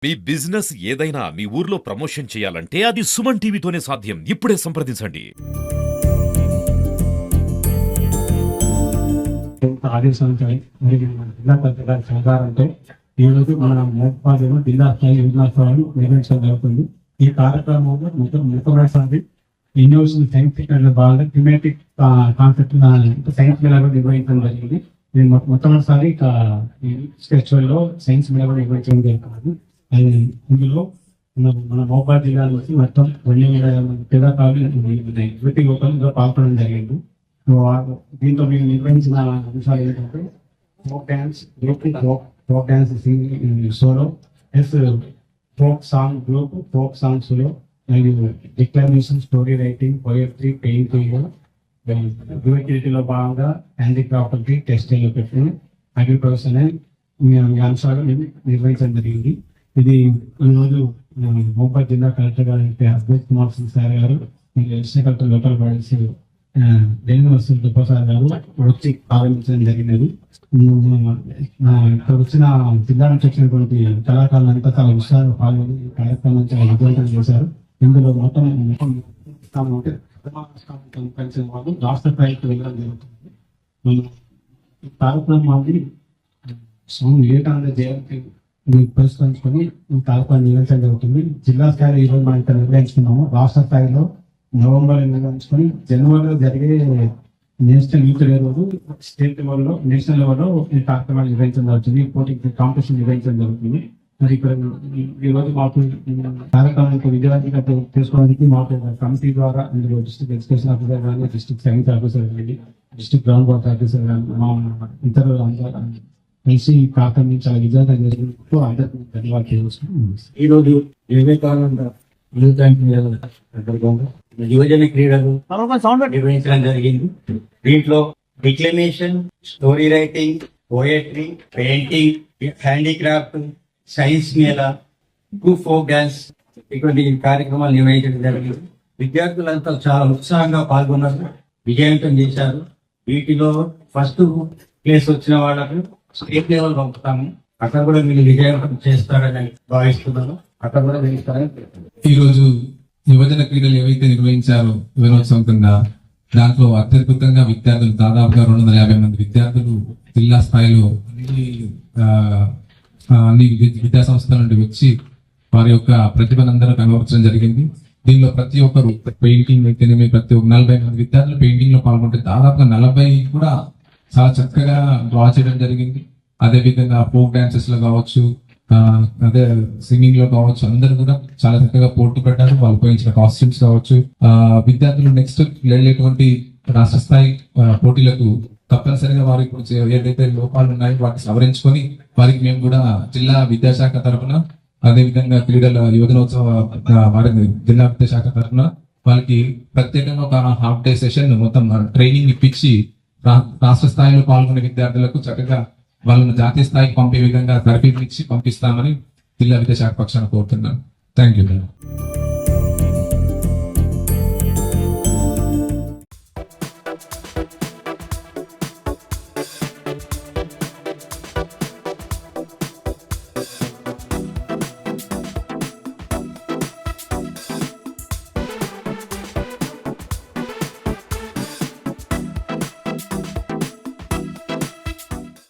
మీ business ఏదైనా మీ ఊర్లో promotion చేయాలంటే అది సుమన్ టీవీతోనే సాధ్యం. ఇప్పుడే సంప్రదించండి. ఆదేశాలతో మరియు మన జిల్లా కలెక్టర్ గారి సహకారంతో ఈరోజు మన మోపాదేమో జిల్లా స్థాయి యోజనోత్సవాలు నిర్వహించడం జరుగుతుంది. ఈ కార్యక్రమంలో మొట్టమొదటిసారి ఇన్నోవేషన్ సైంటిఫిక్ భాగంగా థిమేటిక్ కాన్సెప్ట్ సైన్స్ మేళా కూడా నిర్వహించడం జరిగింది. ఇది మొట్టమొదటిసారి స్పెషల్ లో సైన్స్ మేళా కూడా నిర్వహించడం జరుగుతుంది. ఇందులో మన మోపాల్ జిల్లా నుంచి మొత్తం 2,000 మంది క్రీడాకారులు యువతి యువకులు పాల్గొనడం జరిగింది. దీంతో మేము నిర్వహించిన అంశాలు ఏంటంటే folk dance folk dance solo plus folk song group folk song solo మరియు declaration story writing poetry painting క్రియేటివిటీలో భాగంగా హ్యాండీక్రాఫ్ట్ టెక్స్టైల్ పెట్టి అగ్రికల్చర్ ఈ అంశాలు నిర్వహించడం జరిగింది. ఇది ఈరోజు మోపాల్ జిల్లా కలెక్టర్ గారు అద్వైత్ కుమార్ సింగ్ సార్ గారు SI collector local bodies Prasad గారు వచ్చి ప్రారంభించడం జరిగినది. ఇక్కడ వచ్చిన జిల్లా నుంచి వచ్చినటువంటి కళాకారులు అంతా చాలా ఉత్సాహంగా పాల్గొని ఈ కార్యక్రమం చాలా విజయవంతం చేశారు. ఇందులో మొత్తం కలిసిన వాళ్ళు రాష్ట్ర స్థాయికి వెళ్ళడం జరుగుతుంది. ఈ కార్యక్రమాన్ని స్వామి వివేకానంద జయంతి పురస్కరించుకొని ఈ కార్యక్రమం నిర్వహించడం జరుగుతుంది. జిల్లా స్థాయిలో ఈరోజు మనం ఇక్కడ నిర్వహించుకున్నాము. రాష్ట్ర స్థాయిలో నవంబర్ నిర్వహించుకొని జనవరిలో జరిగే నేషనల్ యూత్ డే రోజు స్టేట్ లెవెల్లో నేషనల్ లెవెల్లో ఈ కార్యక్రమాలు నిర్వహించడం జరుగుతుంది. పోటీ కాంపిటీషన్ నిర్వహించడం జరుగుతుంది. మరి ఇక్కడ ఈ రోజు మాకు కార్యక్రమానికి విద్యార్థిగా తీసుకోవడానికి మాకు కమిటీ ద్వారా అందులో డిస్ట్రిక్ట్ ఎడ్యుకేషన్ ఆఫీసర్ కానీ డిస్ట్రిక్ట్ సైన్స్ ఆఫీసర్ కానీ డిస్ట్రిక్ట్ గ్రౌండ్ వాటర్ ఆఫీసర్ కానీ మా ఇతరులు కలిసి ఈ కార్యక్రమం చాలా విజయవంతం చేసినందుకు అందరికీ ధన్యవాదాలు తెలుసుకుంటున్నాం. ఈ రోజు వివేకానంద యువజన క్రీడలు నిర్వహించడం జరిగింది. దీంట్లో declamation, story writing, poetry, painting, handicraft, science mela, folk dance ఇటువంటి కార్యక్రమాలు నిర్వహించడం జరిగింది. విద్యార్థులంతా చాలా ఉత్సాహంగా పాల్గొన్నారు, విజయవంతం చేశారు. వీటిలో ఫస్ట్ ప్లేస్ వచ్చిన వాళ్ళకు స్టేట్ లెవెల్ పంపుతాము. అక్కడ కూడా మీరు విజయవంతం చేస్తారని భావిస్తున్నాను. అక్కడ కూడా వేస్తారని. ఈ రోజు యువజన క్రీడలు ఏవైతే నిర్వహించారో యువనోత్సవం కింద దాంట్లో అత్యద్భుతంగా విద్యార్థులు దాదాపుగా 250 మంది విద్యార్థులు జిల్లా స్థాయిలో అన్ని విద్యా సంస్థల నుండి వచ్చి వారి యొక్క ప్రతిభనందరూ కనబరచడం జరిగింది. దీనిలో ప్రతి ఒక్కరు పెయింటింగ్ అయితేనేమి ప్రతి ఒక్క 40 మంది విద్యార్థులు పెయింటింగ్ లో పాల్గొంటే దాదాపుగా 40 కూడా చాలా చక్కగా డ్రా చేయడం జరిగింది. అదే విధంగా ఫోక్ డాన్సెస్ లో కావచ్చు, అదే సింగింగ్ లో కావచ్చు, అందరూ కూడా చాలా చక్కగా పోటీ పడ్డారు. వాళ్ళు ఉపయోగించిన కాస్ట్యూమ్స్ కావచ్చు. విద్యార్థులు నెక్స్ట్ వెళ్ళేటువంటి రాష్ట్ర స్థాయి పోటీలకు తప్పనిసరిగా వారికి ఇప్పుడు ఏదైతే లోపాలు ఉన్నాయో వాటిని సవరించుకొని వారికి మేము కూడా జిల్లా విద్యాశాఖ తరఫున అదే విధంగా క్రీడల యువజనోత్సవ వారి జిల్లా విద్యాశాఖ తరఫున వాళ్ళకి ప్రత్యేకంగా ఒక హాఫ్ డే సెషన్ మొత్తం ట్రైనింగ్ ఇప్పించి రాష్ట్ర స్థాయిలో పాల్గొనే విద్యార్థులకు చక్కగా వాళ్ళను జాతీయ స్థాయికి పంపే విధంగా తరఫీదు ఇచ్చి పంపిస్తామని జిల్లా విద్యాశాఖ పక్షాన కోరుతున్నాను. Thank you.